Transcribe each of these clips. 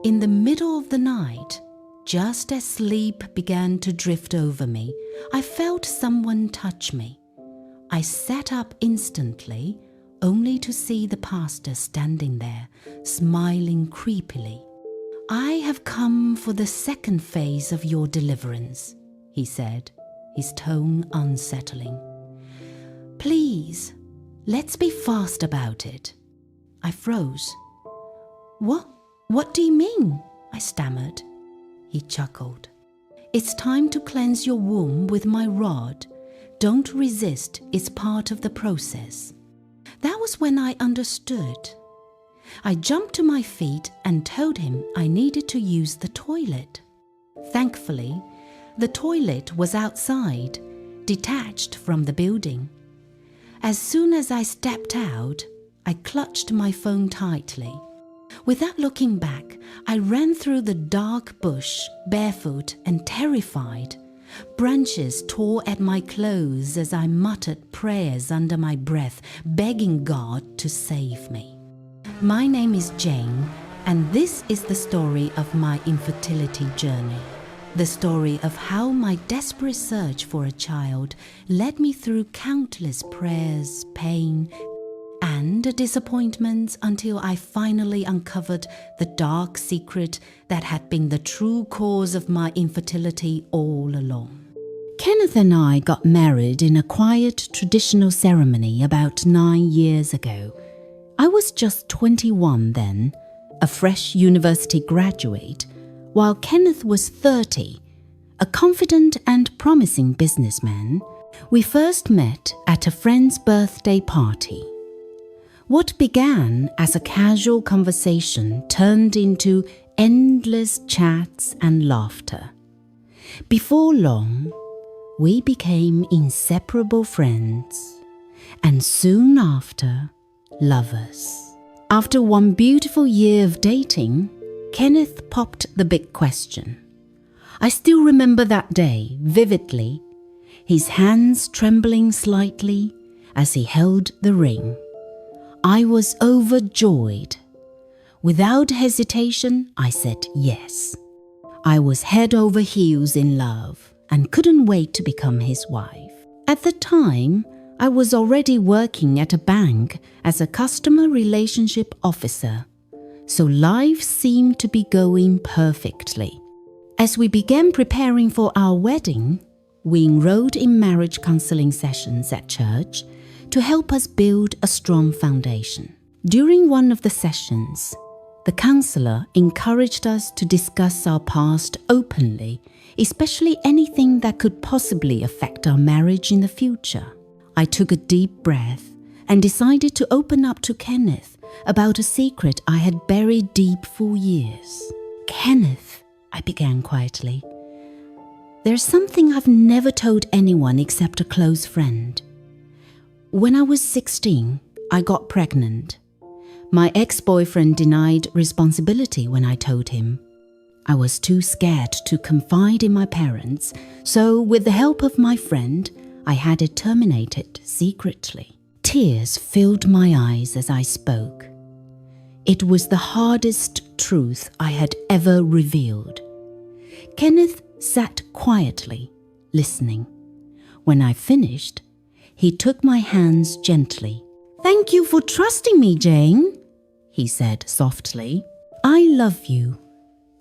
In the middle of the night, just as sleep began to drift over me, I felt someone touch me. I sat up instantly, only to see the pastor standing there, smiling creepily. "I have come for the second phase of your deliverance," he said, his tone unsettling. "Please, let's be fast about it." I froze. What do you mean?" I stammered. He chuckled. "It's time to cleanse your womb with my rod. Don't resist, it's part of the process." That was when I understood. I jumped to my feet and told him I needed to use the toilet. Thankfully, the toilet was outside, detached from the building. As soon as I stepped out, I clutched my phone tightly. Without looking back, I ran through the dark bush, barefoot and terrified. Branches tore at my clothes as I muttered prayers under my breath, begging God to save me. My name is Jane, and this is the story of my infertility journey. The story of how my desperate search for a child led me through countless prayers, pain, and disappointments until I finally uncovered the dark secret that had been the true cause of my infertility all along. Kenneth and I got married in a quiet traditional ceremony about 9 years ago. I was just 21 then, a fresh university graduate, while Kenneth was 30, a confident and promising businessman. We first met at a friend's birthday party. What began as a casual conversation turned into endless chats and laughter. Before long, we became inseparable friends, and soon after, lovers. After one beautiful year of dating, Kenneth popped the big question. I still remember that day vividly, his hands trembling slightly as he held the ring. I was overjoyed. Without hesitation, I said yes. I was head over heels in love and couldn't wait to become his wife. At the time, I was already working at a bank as a customer relationship officer, so life seemed to be going perfectly. As we began preparing for our wedding, we enrolled in marriage counseling sessions at church to help us build a strong foundation. During one of the sessions, the counselor encouraged us to discuss our past openly, especially anything that could possibly affect our marriage in the future. I took a deep breath and decided to open up to Kenneth about a secret I had buried deep for years. "Kenneth," I began quietly, "there's something I've never told anyone except a close friend. When I was 16, I got pregnant. My ex-boyfriend denied responsibility when I told him. I was too scared to confide in my parents, so with the help of my friend, I had it terminated secretly." Tears filled my eyes as I spoke. It was the hardest truth I had ever revealed. Kenneth sat quietly, listening. When I finished, he took my hands gently. "Thank you for trusting me, Jane," he said softly. "I love you,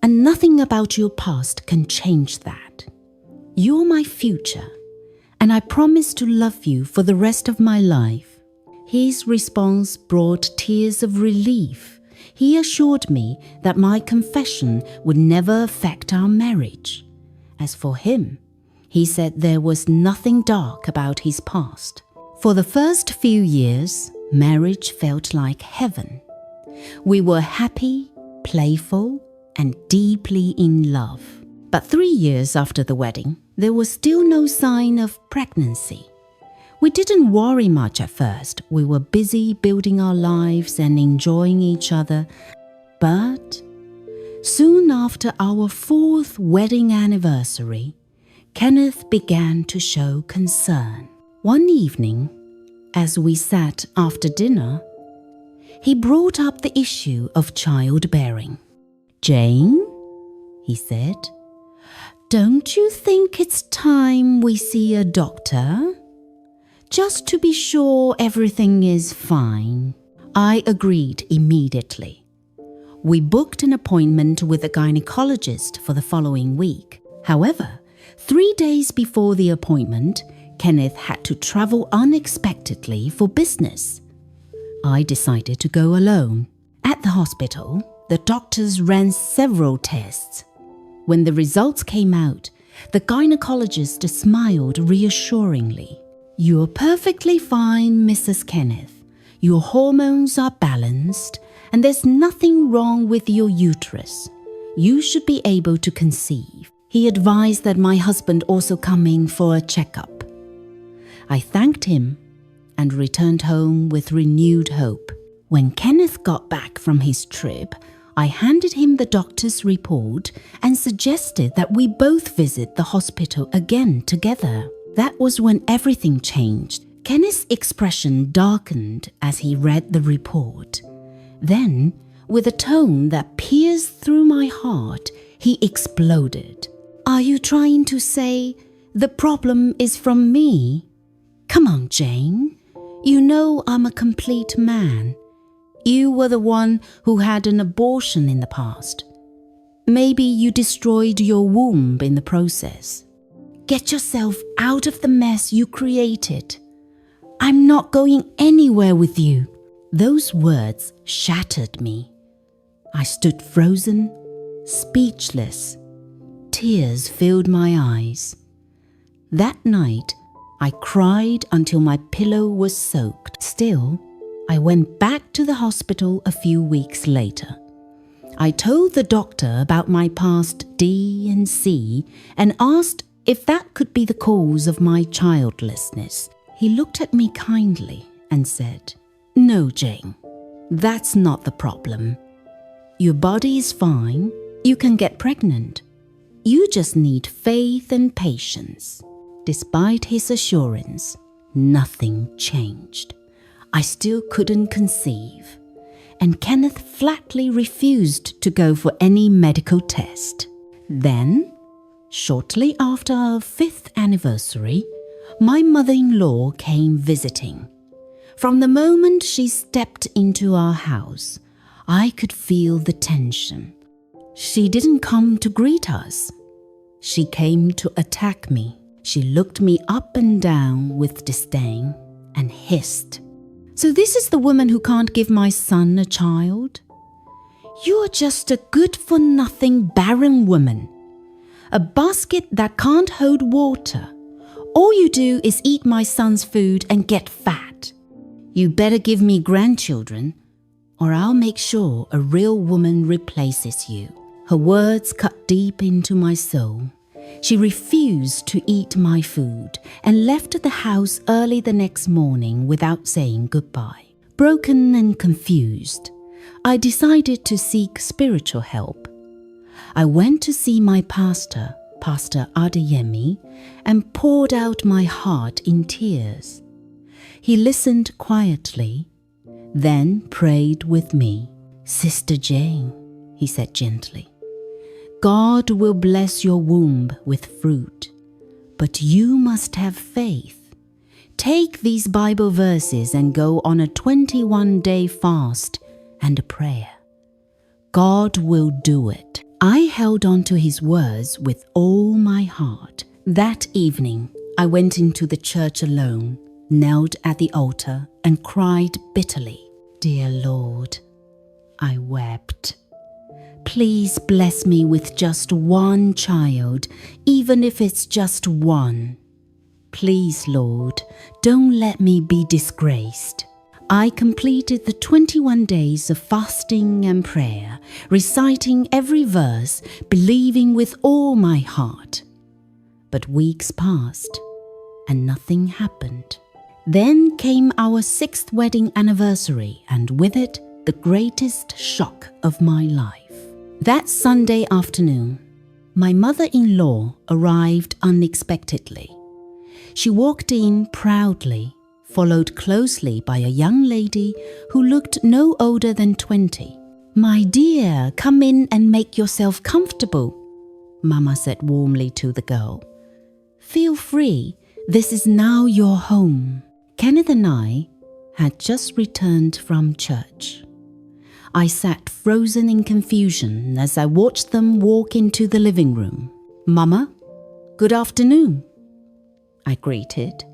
and nothing about your past can change that. You're my future, and I promise to love you for the rest of my life." His response brought tears of relief. He assured me that my confession would never affect our marriage. As for him, he said there was nothing dark about his past. For the first few years, marriage felt like heaven. We were happy, playful, and deeply in love. But 3 years after the wedding, there was still no sign of pregnancy. We didn't worry much at first. We were busy building our lives and enjoying each other. But soon after our 4th wedding anniversary, Kenneth began to show concern. One evening, as we sat after dinner, he brought up the issue of childbearing. "Jane," he said, "don't you think it's time we see a doctor? Just to be sure everything is fine." I agreed immediately. We booked an appointment with a gynecologist for the following week. However, 3 days before the appointment, Kenneth had to travel unexpectedly for business. I decided to go alone. At the hospital, the doctors ran several tests. When the results came out, the gynecologist smiled reassuringly. "You're perfectly fine, Mrs. Kenneth. Your hormones are balanced, and there's nothing wrong with your uterus. You should be able to conceive." He advised that my husband also come in for a checkup. I thanked him and returned home with renewed hope. When Kenneth got back from his trip, I handed him the doctor's report and suggested that we both visit the hospital again together. That was when everything changed. Kenneth's expression darkened as he read the report. Then, with a tone that pierced through my heart, he exploded. "Are you trying to say the problem is from me? Come on, Jane. You know I'm a complete man. You were the one who had an abortion in the past. Maybe you destroyed your womb in the process. Get yourself out of the mess you created. I'm not going anywhere with you." Those words shattered me. I stood frozen, speechless. Tears filled my eyes. That night, I cried until my pillow was soaked. Still, I went back to the hospital a few weeks later. I told the doctor about my past D and C and asked if that could be the cause of my childlessness. He looked at me kindly and said, "No, Jane, that's not the problem. Your body is fine. You can get pregnant. You just need faith and patience." Despite his assurance, nothing changed. I still couldn't conceive, and Kenneth flatly refused to go for any medical test. Then, shortly after our 5th anniversary, my mother-in-law came visiting. From the moment she stepped into our house, I could feel the tension. She didn't come to greet us. She came to attack me. She looked me up and down with disdain and hissed, "So this is the woman who can't give my son a child? You're just a good-for-nothing barren woman. A basket that can't hold water. All you do is eat my son's food and get fat. You better give me grandchildren, or I'll make sure a real woman replaces you." Her words cut deep into my soul. She refused to eat my food and left the house early the next morning without saying goodbye. Broken and confused, I decided to seek spiritual help. I went to see my pastor, Pastor Adeyemi, and poured out my heart in tears. He listened quietly, then prayed with me. "Sister Jane," he said gently, "God will bless your womb with fruit, but you must have faith. Take these Bible verses and go on a 21-day fast and a prayer. God will do it." I held on to his words with all my heart. That evening, I went into the church alone, knelt at the altar, and cried bitterly. "Dear Lord," I wept, "please bless me with just one child, even if it's just one. Please, Lord, don't let me be disgraced." I completed the 21 days of fasting and prayer, reciting every verse, believing with all my heart. But weeks passed, and nothing happened. Then came our 6th wedding anniversary, and with it, the greatest shock of my life. That Sunday afternoon, my mother-in-law arrived unexpectedly. She walked in proudly, followed closely by a young lady who looked no older than 20. "My dear, come in and make yourself comfortable," Mama said warmly to the girl. "Feel free. This is now your home." Kenneth and I had just returned from church. I sat frozen in confusion as I watched them walk into the living room. "Mama, good afternoon," I greeted,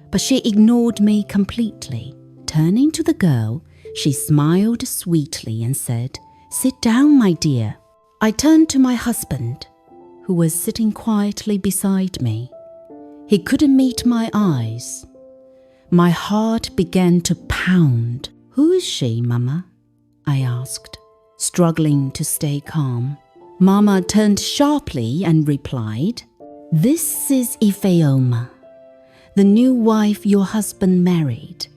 but she ignored me completely. Turning to the girl, she smiled sweetly and said, "Sit down, my dear." I turned to my husband, who was sitting quietly beside me. He couldn't meet my eyes. My heart began to pound. "Who is she, Mama?" I asked, struggling to stay calm. Mama turned sharply and replied, "This is Ifeoma, the new wife your husband married.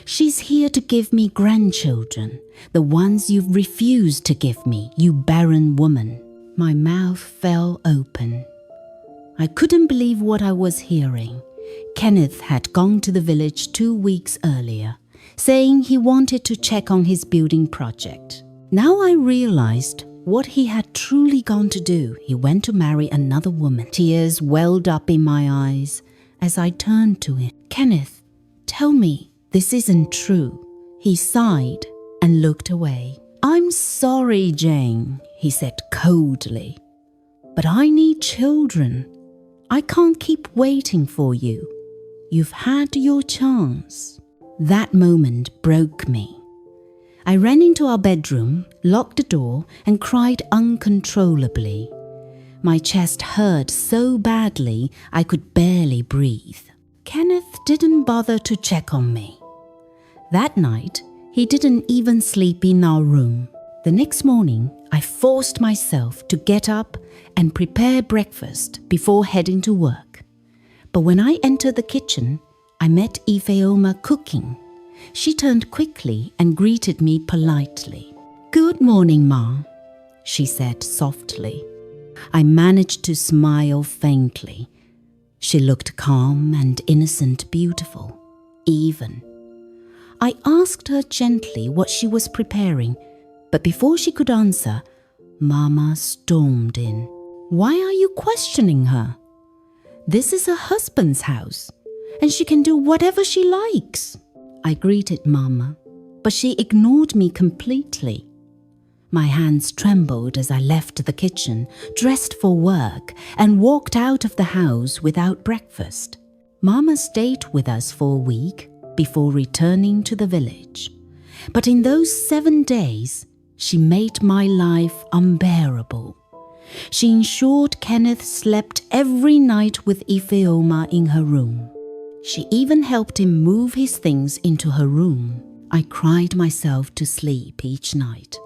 She's here to give me grandchildren, the ones you've refused to give me, you barren woman." My mouth fell open. I couldn't believe what I was hearing. Kenneth had gone to the village 2 weeks earlier, saying he wanted to check on his building project. Now I realized what he had truly gone to do. He went to marry another woman. Tears welled up in my eyes as I turned to him. "Kenneth, tell me this isn't true." He sighed and looked away. "I'm sorry, Jane," he said coldly, "but I need children. I can't keep waiting for you. You've had your chance." That moment broke me. I ran into our bedroom, locked the door, and cried uncontrollably. My chest hurt so badly I could barely breathe. Kenneth didn't bother to check on me. That night, he didn't even sleep in our room. The next morning, I forced myself to get up and prepare breakfast before heading to work. But when I entered the kitchen, I met Ifeoma cooking. She turned quickly and greeted me politely. "Good morning, Ma," she said softly. I managed to smile faintly. She looked calm and innocent, beautiful, even. I asked her gently what she was preparing, but before she could answer, Mama stormed in. "Why are you questioning her? This is her husband's house, and she can do whatever she likes." I greeted Mama, but she ignored me completely. My hands trembled as I left the kitchen, dressed for work, and walked out of the house without breakfast. Mama stayed with us for a week before returning to the village. But in those 7 days, she made my life unbearable. She ensured Kenneth slept every night with Ifeoma in her room. She even helped him move his things into her room. I cried myself to sleep each night,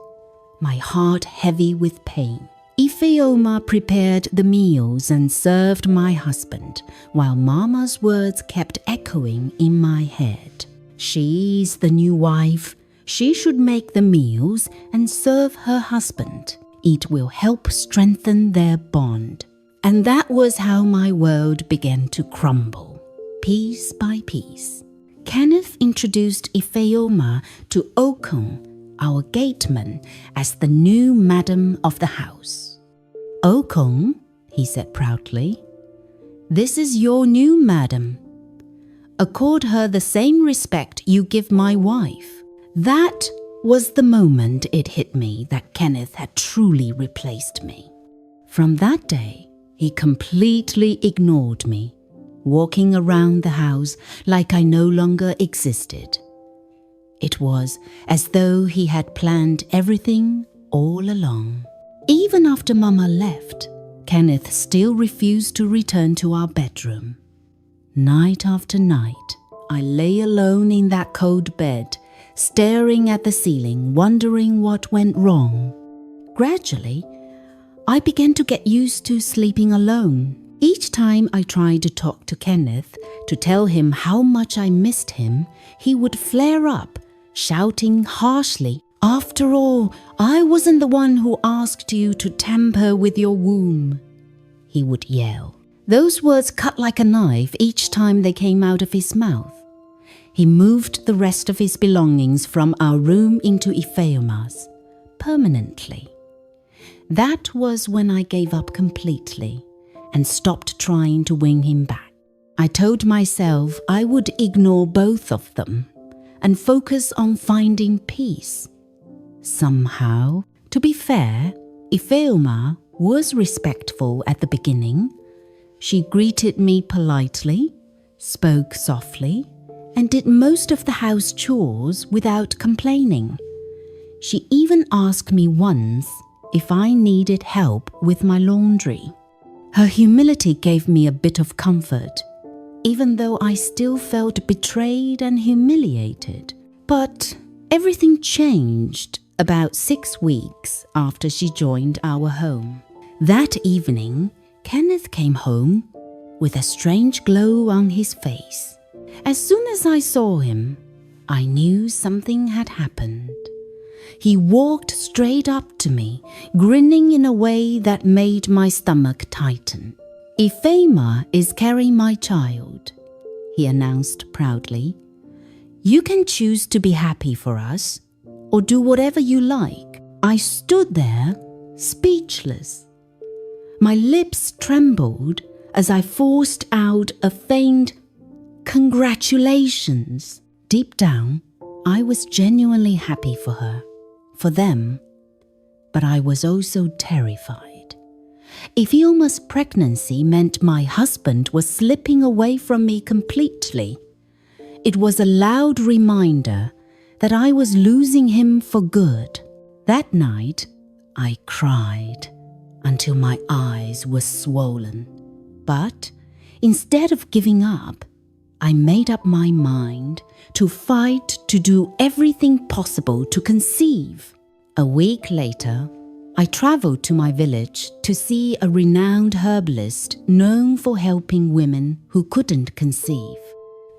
my heart heavy with pain. Ifeoma prepared the meals and served my husband, while Mama's words kept echoing in my head. She's the new wife. She should make the meals and serve her husband. It will help strengthen their bond. And that was how my world began to crumble, piece by piece. Kenneth introduced Ifeoma to Okon, our gateman, as the new madam of the house. "Okon," he said proudly, "this is your new madam. Accord her the same respect you give my wife." That was the moment it hit me that Kenneth had truly replaced me. From that day, he completely ignored me, walking around the house like I no longer existed. It was as though he had planned everything all along. Even after Mama left, Kenneth still refused to return to our bedroom. Night after night, I lay alone in that cold bed, staring at the ceiling, wondering what went wrong. Gradually, I began to get used to sleeping alone. Each time I tried to talk to Kenneth to tell him how much I missed him, he would flare up, shouting harshly, "After all, I wasn't the one who asked you to tamper with your womb," he would yell. Those words cut like a knife each time they came out of his mouth. He moved the rest of his belongings from our room into Ifeoma's, permanently. That was when I gave up completely and stopped trying to win him back. I told myself I would ignore both of them and focus on finding peace. Somehow, to be fair, Ifeoma was respectful at the beginning. She greeted me politely, spoke softly, and did most of the house chores without complaining. She even asked me once if I needed help with my laundry. Her humility gave me a bit of comfort, even though I still felt betrayed and humiliated. But everything changed about 6 weeks after she joined our home. That evening, Kenneth came home with a strange glow on his face. As soon as I saw him, I knew something had happened. He walked straight up to me, grinning in a way that made my stomach tighten. "Ifeoma is carrying my child," he announced proudly. "You can choose to be happy for us, or do whatever you like." I stood there, speechless. My lips trembled as I forced out a faint "Congratulations." Deep down, I was genuinely happy for her, for them, but I was also terrified. Ifeoma's pregnancy meant my husband was slipping away from me completely. It was a loud reminder that I was losing him for good. That night, I cried until my eyes were swollen. But instead of giving up, I made up my mind to fight to do everything possible to conceive. A week later, I traveled to my village to see a renowned herbalist known for helping women who couldn't conceive.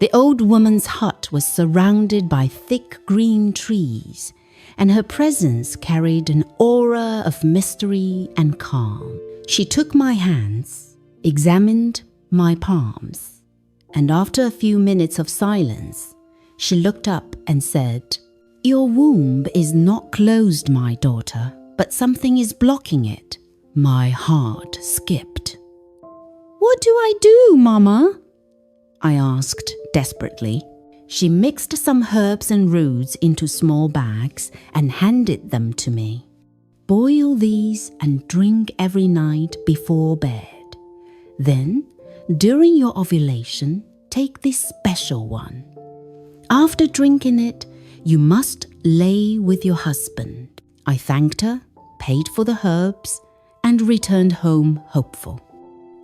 The old woman's hut was surrounded by thick green trees, and her presence carried an aura of mystery and calm. She took my hands, examined my palms, and after a few minutes of silence, she looked up and said, "Your womb is not closed, my daughter, but something is blocking it." My heart skipped. "What do I do, Mama?" I asked desperately. She mixed some herbs and roots into small bags and handed them to me. "Boil these and drink every night before bed. Then, during your ovulation, take this special one. After drinking it, you must lay with your husband." I thanked her, paid for the herbs, and returned home hopeful.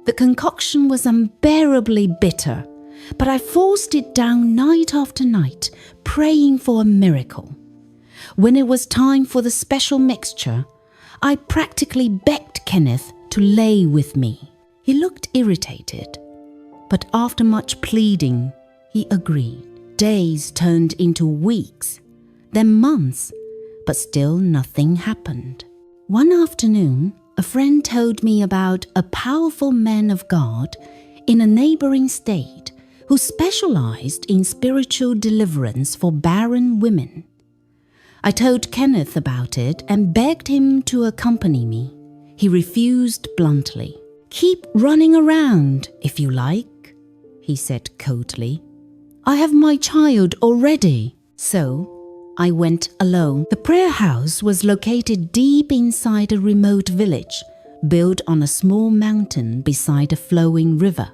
The concoction was unbearably bitter, but I forced it down night after night, praying for a miracle. When it was time for the special mixture, I practically begged Kenneth to lay with me. He looked irritated, but after much pleading, he agreed. Days turned into weeks, then months, but still nothing happened. One afternoon, a friend told me about a powerful man of God in a neighboring state who specialized in spiritual deliverance for barren women. I told Kenneth about it and begged him to accompany me. He refused bluntly. "Keep running around, if you like," he said coldly. "I have my child already." So I went alone. The prayer house was located deep inside a remote village, built on a small mountain beside a flowing river.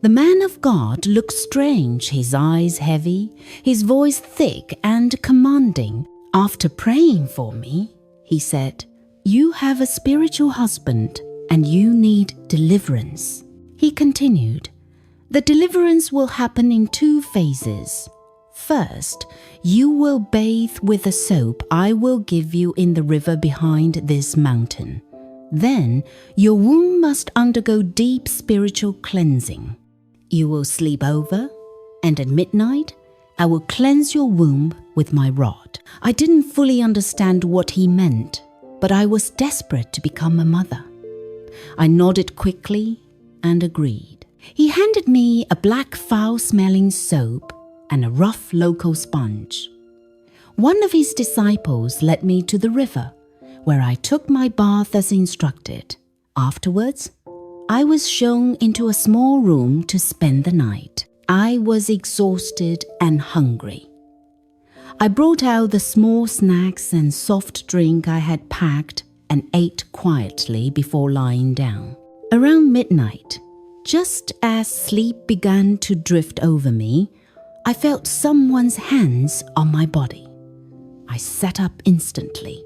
The man of God looked strange, his eyes heavy, his voice thick and commanding. After praying for me, he said, "You have a spiritual husband and you need deliverance." He continued, "The deliverance will happen in 2 phases. First, you will bathe with the soap I will give you in the river behind this mountain. Then, your womb must undergo deep spiritual cleansing. You will sleep over, and at midnight, I will cleanse your womb with my rod." I didn't fully understand what he meant, but I was desperate to become a mother. I nodded quickly and agreed. He handed me a black foul-smelling soap and a rough local sponge. One of his disciples led me to the river, where I took my bath as instructed. Afterwards, I was shown into a small room to spend the night. I was exhausted and hungry. I brought out the small snacks and soft drink I had packed and ate quietly before lying down. Around midnight, just as sleep began to drift over me, I felt someone's hands on my body. I sat up instantly,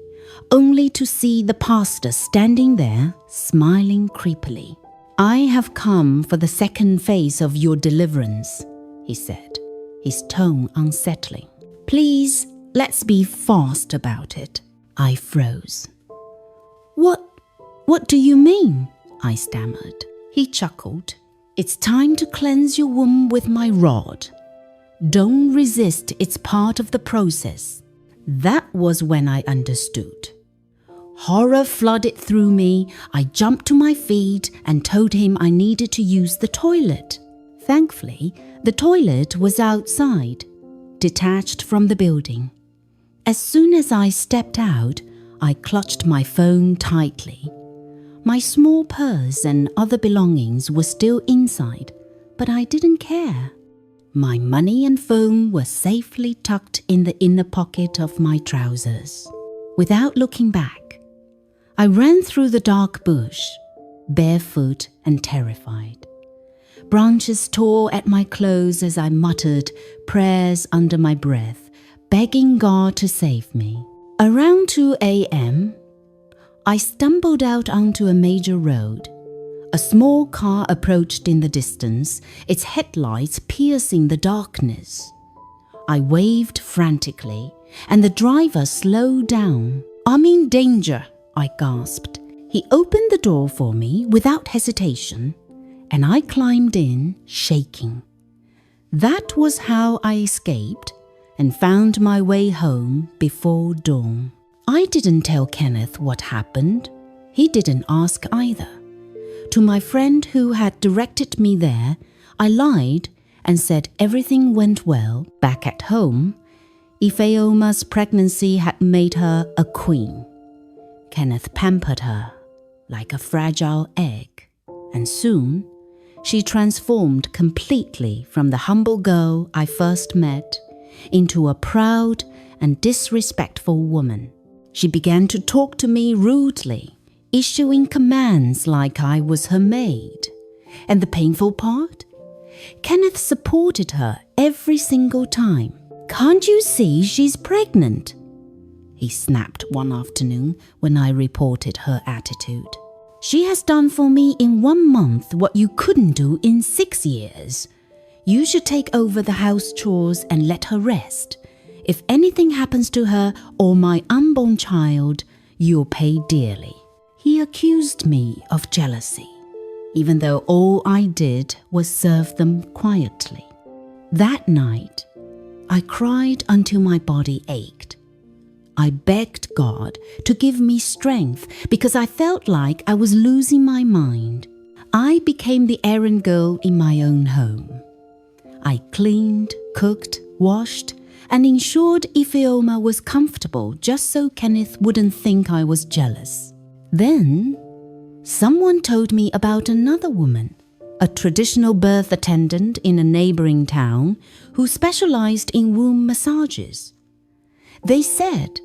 only to see the pastor standing there, smiling creepily. "I have come for the second phase of your deliverance," he said, his tone unsettling. "Please, let's be fast about it." I froze. What do you mean?" I stammered. He chuckled. "It's time to cleanse your womb with my rod. Don't resist, it's part of the process." That was when I understood. Horror flooded through me. I jumped to my feet and told him I needed to use the toilet. Thankfully, the toilet was outside, detached from the building. As soon as I stepped out, I clutched my phone tightly. My small purse and other belongings were still inside, but I didn't care. My money and phone were safely tucked in the inner pocket of my trousers. Without looking back, I ran through the dark bush, barefoot and terrified. Branches tore at my clothes as I muttered prayers under my breath, begging God to save me. Around 2 a.m., I stumbled out onto a major road. A small car approached in the distance, its headlights piercing the darkness. I waved frantically, and the driver slowed down. "I'm in danger," I gasped. He opened the door for me without hesitation, and I climbed in, shaking. That was how I escaped and found my way home before dawn. I didn't tell Kenneth what happened. He didn't ask either. To my friend who had directed me there, I lied and said everything went well. Back at home, Ifeoma's pregnancy had made her a queen. Kenneth pampered her like a fragile egg, and soon she transformed completely from the humble girl I first met into a proud and disrespectful woman. She began to talk to me rudely, issuing commands like I was her maid. And the painful part? Kenneth supported her every single time. "Can't you see she's pregnant?" he snapped one afternoon when I reported her attitude. "She has done for me in 1 month what you couldn't do in 6 years. You should take over the house chores and let her rest. If anything happens to her or my unborn child, you'll pay dearly." He accused me of jealousy, even though all I did was serve them quietly. That night, I cried until my body ached. I begged God to give me strength because I felt like I was losing my mind. I became the errand girl in my own home. I cleaned, cooked, washed, and ensured Ifeoma was comfortable just so Kenneth wouldn't think I was jealous. Then, someone told me about another woman, a traditional birth attendant in a neighboring town who specialized in womb massages. They said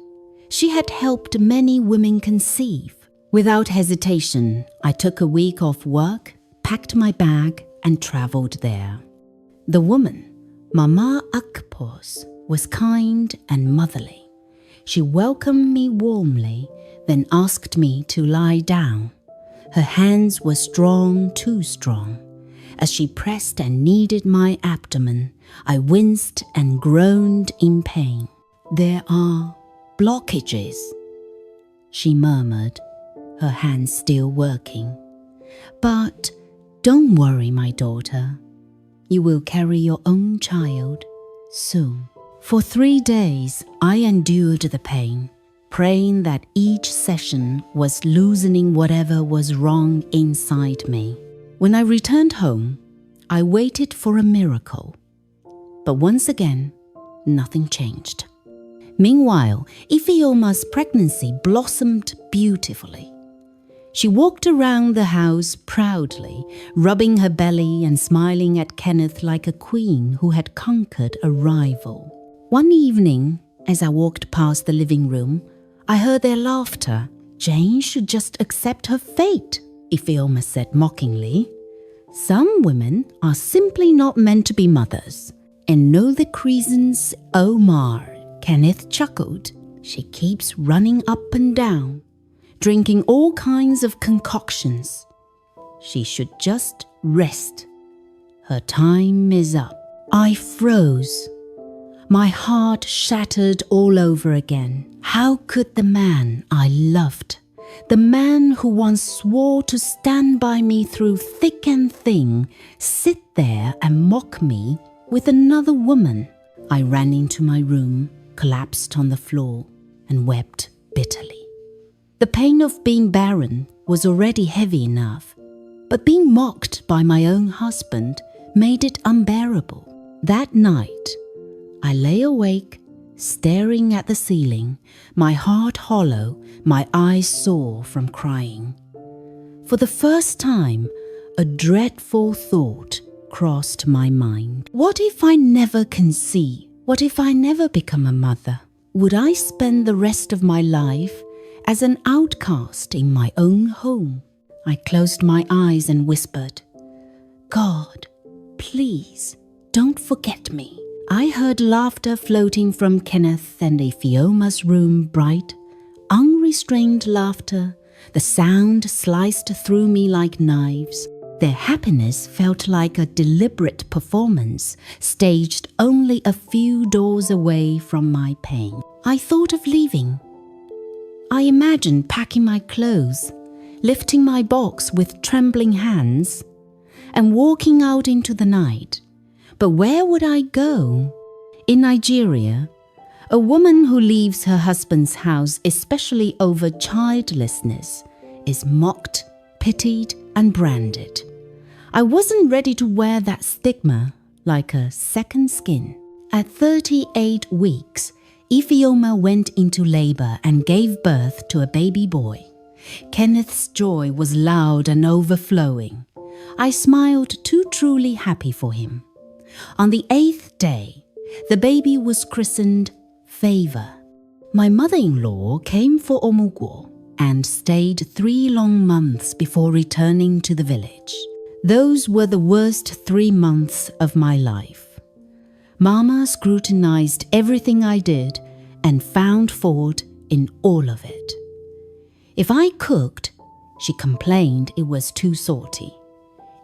she had helped many women conceive. Without hesitation, I took a week off work, packed my bag, and traveled there. The woman, Mama Akpos, was kind and motherly. She welcomed me warmly, then asked me to lie down. Her hands were strong, too strong. As she pressed and kneaded my abdomen, I winced and groaned in pain. "There are blockages," she murmured, her hands still working. "But don't worry, my daughter. You will carry your own child soon." For 3 days, I endured the pain, praying that each session was loosening whatever was wrong inside me. When I returned home, I waited for a miracle. But once again, nothing changed. Meanwhile, Ifeoma's pregnancy blossomed beautifully. She walked around the house proudly, rubbing her belly and smiling at Kenneth like a queen who had conquered a rival. One evening, as I walked past the living room, I heard their laughter. "Jane should just accept her fate," Ifeoma said mockingly. "Some women are simply not meant to be mothers. And know the reasons, Omar," Kenneth chuckled. "She keeps running up and down, drinking all kinds of concoctions. She should just rest. Her time is up." I froze. My heart shattered all over again. How could the man I loved, the man who once swore to stand by me through thick and thin, sit there and mock me with another woman? I ran into my room, collapsed on the floor, and wept bitterly. The pain of being barren was already heavy enough, but being mocked by my own husband made it unbearable. That night, I lay awake, staring at the ceiling, my heart hollow, my eyes sore from crying. For the first time, a dreadful thought crossed my mind. What if I never conceive? What if I never become a mother? Would I spend the rest of my life as an outcast in my own home? I closed my eyes and whispered, "God, please don't forget me." I heard laughter floating from Kenneth and Ifeoma's room, bright, unrestrained laughter. The sound sliced through me like knives. Their happiness felt like a deliberate performance, staged only a few doors away from my pain. I thought of leaving. I imagined packing my clothes, lifting my box with trembling hands, and walking out into the night. But where would I go? In Nigeria, a woman who leaves her husband's house, especially over childlessness, is mocked, pitied, and branded. I wasn't ready to wear that stigma like a second skin. At 38 weeks, Ifeoma went into labor and gave birth to a baby boy. Kenneth's joy was loud and overflowing. I smiled too truly happy for him. On the 8th day, the baby was christened Favor. My mother-in-law came for Omugwo and stayed 3 long months before returning to the village. Those were the worst 3 months of my life. Mama scrutinized everything I did and found fault in all of it. If I cooked, she complained it was too salty.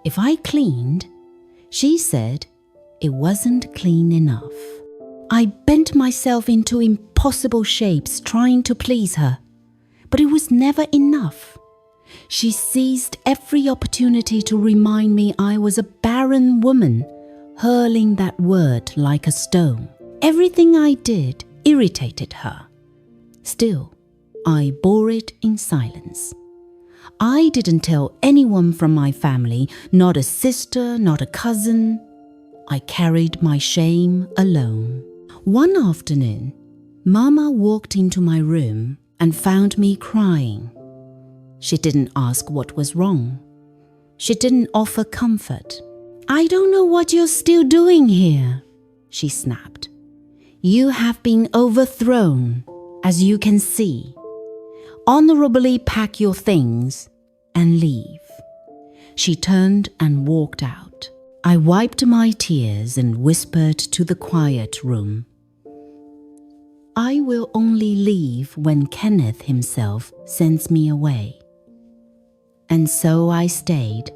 If I cleaned, she said it wasn't clean enough. I bent myself into impossible shapes trying to please her, but it was never enough. She seized every opportunity to remind me I was a barren woman, hurling that word like a stone. Everything I did irritated her. Still, I bore it in silence. I didn't tell anyone from my family, not a sister, not a cousin. I carried my shame alone. One afternoon, Mama walked into my room and found me crying. She didn't ask what was wrong. She didn't offer comfort. "I don't know what you're still doing here," she snapped. "You have been overthrown, as you can see. Honorably pack your things and leave." She turned and walked out. I wiped my tears and whispered to the quiet room, "I will only leave when Kenneth himself sends me away." And so I stayed.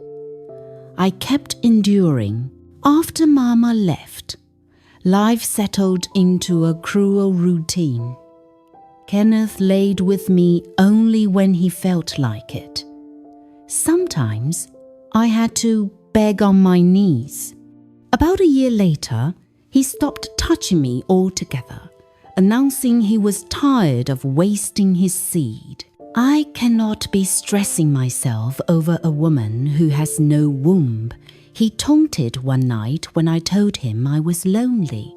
I kept enduring. After Mama left, life settled into a cruel routine. Kenneth laid with me only when he felt like it. Sometimes I had to beg on my knees. About a year later, he stopped touching me altogether, announcing he was tired of wasting his seed. I cannot be stressing myself over a woman who has no womb, he taunted one night when I told him I was lonely.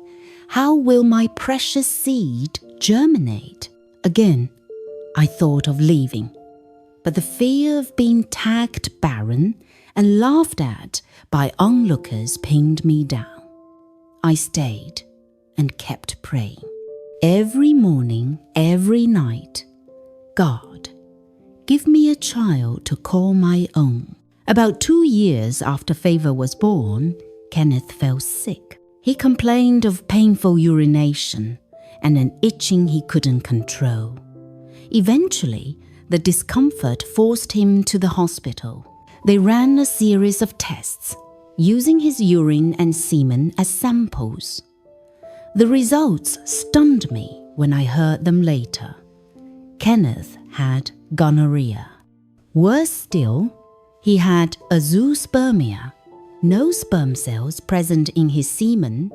How will my precious seed germinate? Again, I thought of leaving, but the fear of being tagged barren and laughed at by onlookers pinned me down. I stayed and kept praying. Every morning, every night, God, give me a child to call my own. About 2 years after Favor was born, Kenneth fell sick. He complained of painful urination and an itching he couldn't control. Eventually, the discomfort forced him to the hospital. They ran a series of tests, using his urine and semen as samples. The results stunned me when I heard them later. Kenneth had gonorrhea. Worse still, he had azoospermia, no sperm cells present in his semen,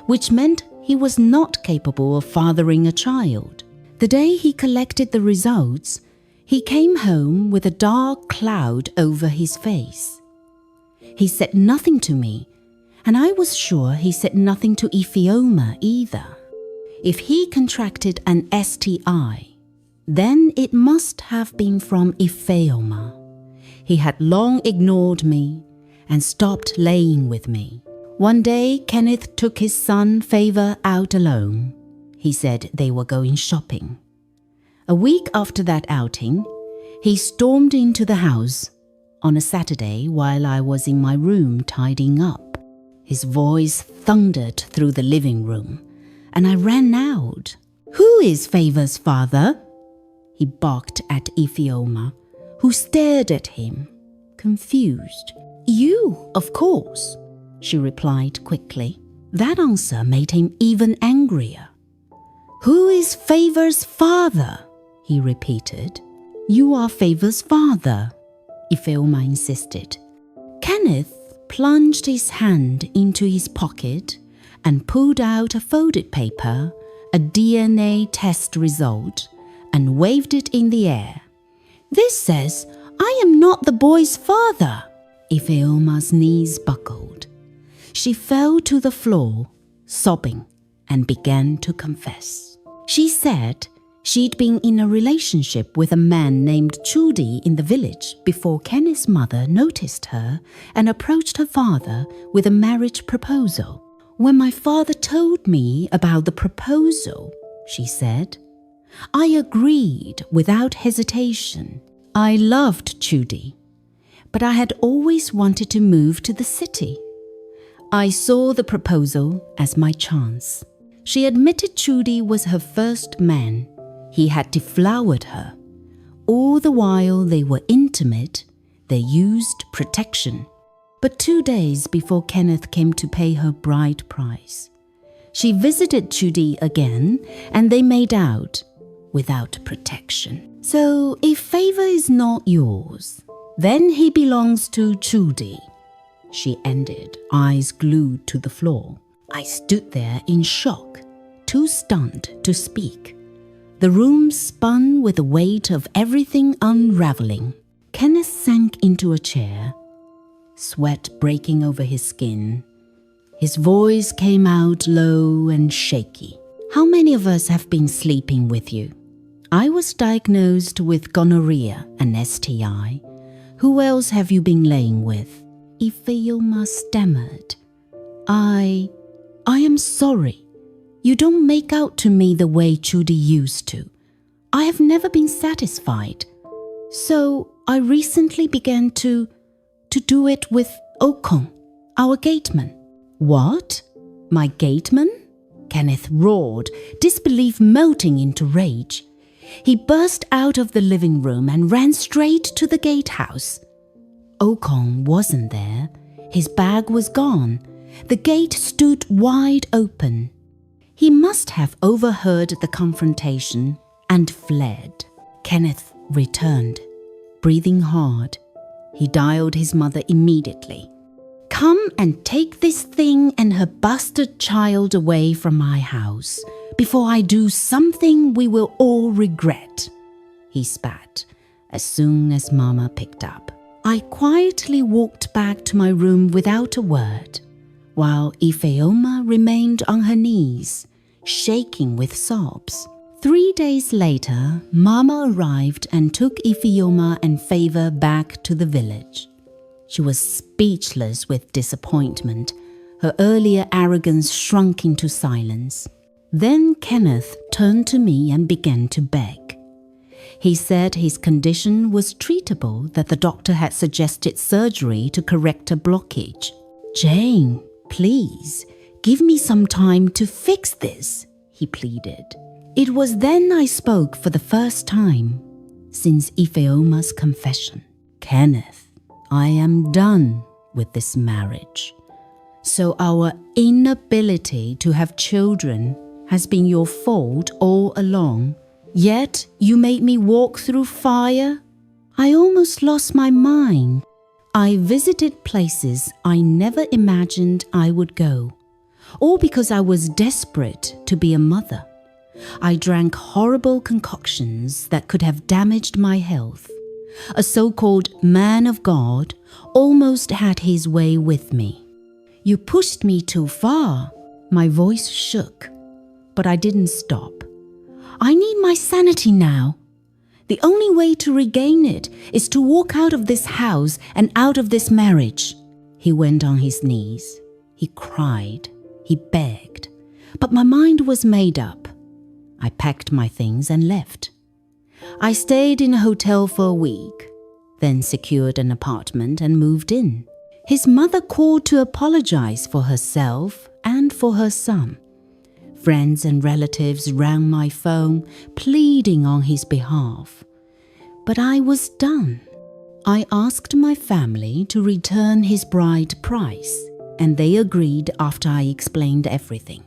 which meant he was not capable of fathering a child. The day he collected the results, he came home with a dark cloud over his face. He said nothing to me, and I was sure he said nothing to Ifeoma either. If he contracted an STI, then it must have been from Ifeoma. He had long ignored me and stopped laying with me. One day, Kenneth took his son Favor out alone. He said they were going shopping. A week after that outing, he stormed into the house on a Saturday while I was in my room tidying up. His voice thundered through the living room, and I ran out. "Who is Favor's father?" He barked at Ifeoma, who stared at him, confused. "You, of course," she replied quickly. That answer made him even angrier. "Who is Favor's father?" he repeated. "You are Favor's father," Ifeoma insisted. Kenneth plunged his hand into his pocket and pulled out a folded paper, a DNA test result, and waved it in the air. "This says I am not the boy's father." Ifeoma's knees buckled. She fell to the floor, sobbing, and began to confess. She said she'd been in a relationship with a man named Chudi in the village before Kenneth's mother noticed her and approached her father with a marriage proposal. "When my father told me about the proposal," she said, "I agreed without hesitation. I loved Chudi, but I had always wanted to move to the city. I saw the proposal as my chance." She admitted Chudi was her first man. He had deflowered her. All the while they were intimate, they used protection. But 2 days before Kenneth came to pay her bride price, she visited Chudi again, and they made out without protection. "So if Favor is not yours, then he belongs to Chudi," she ended, eyes glued to the floor. I stood there in shock, too stunned to speak. The room spun with the weight of everything unraveling. Kenneth sank into a chair, sweat breaking over his skin. His voice came out low and shaky. "How many of us have been sleeping with you? I was diagnosed with gonorrhea and STI. Who else have you been laying with?" Ifeoma stammered. I am sorry. You don't make out to me the way Chudi used to. I have never been satisfied. So I recently began to do it with Okon, our gateman." "What? My gateman?" Kenneth roared, disbelief melting into rage. He burst out of the living room and ran straight to the gatehouse. Okon wasn't there. His bag was gone. The gate stood wide open. He must have overheard the confrontation and fled. Kenneth returned, breathing hard. He dialed his mother immediately. "Come and take this thing and her bastard child away from my house before I do something we will all regret," he spat as soon as Mama picked up. I quietly walked back to my room without a word. while Ifeoma remained on her knees, shaking with sobs. 3 days later, Mama arrived and took Ifeoma and Favor back to the village. She was speechless with disappointment. Her earlier arrogance shrunk into silence. Then Kenneth turned to me and began to beg. He said his condition was treatable, that the doctor had suggested surgery to correct a blockage. "Jane, please, give me some time to fix this," he pleaded. It was then I spoke for the first time since Ifeoma's confession. "Kenneth, I am done with this marriage. So our inability to have children has been your fault all along. Yet you made me walk through fire. I almost lost my mind. I visited places I never imagined I would go, all because I was desperate to be a mother. I drank horrible concoctions that could have damaged my health. A so-called man of God almost had his way with me. You pushed me too far." My voice shook, but I didn't stop. "I need my sanity now. The only way to regain it is to walk out of this house and out of this marriage." He went on his knees. He cried. He begged. But my mind was made up. I packed my things and left. I stayed in a hotel for a week, then secured an apartment and moved in. His mother called to apologize for herself and for her son. Friends and relatives rang my phone, pleading on his behalf. But I was done. I asked my family to return his bride price, and they agreed after I explained everything.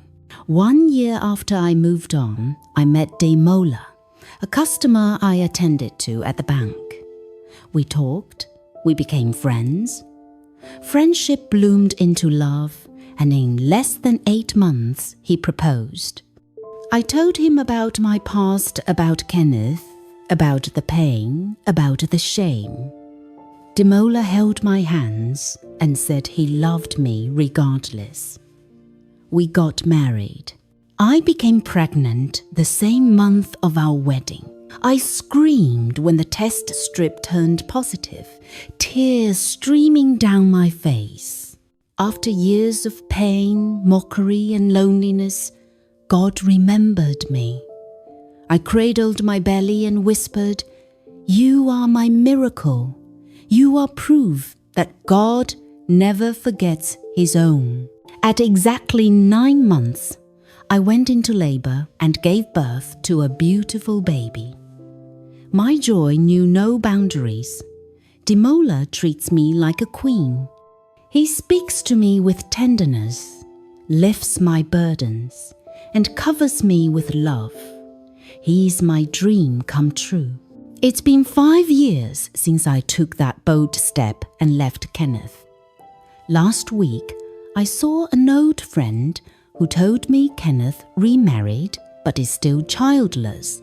1 year after I moved on, I met Demola, a customer I attended to at the bank. We talked, we became friends. Friendship bloomed into love, and in less than 8 months, he proposed. I told him about my past, about Kenneth, about the pain, about the shame. Demola held my hands and said he loved me regardless. We got married. I became pregnant the same month of our wedding. I screamed when the test strip turned positive, tears streaming down my face. After years of pain, mockery, and loneliness, God remembered me. I cradled my belly and whispered, "You are my miracle. You are proof that God never forgets his own." At exactly 9 months, I went into labor and gave birth to a beautiful baby. My joy knew no boundaries. Demola treats me like a queen. He speaks to me with tenderness, lifts my burdens, and covers me with love. He's my dream come true. It's been 5 years since I took that bold step and left Kenneth. Last week, I saw an old friend who told me Kenneth remarried but is still childless.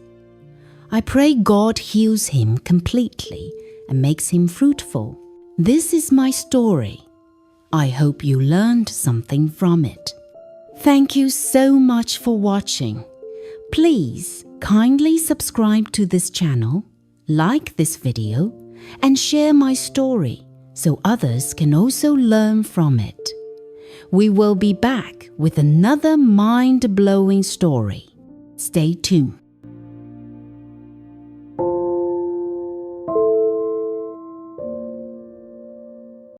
I pray God heals him completely and makes him fruitful. This is my story. I hope you learned something from it. Thank you so much for watching. Please kindly subscribe to this channel, like this video, and share my story so others can also learn from it. We will be back with another mind-blowing story. Stay tuned.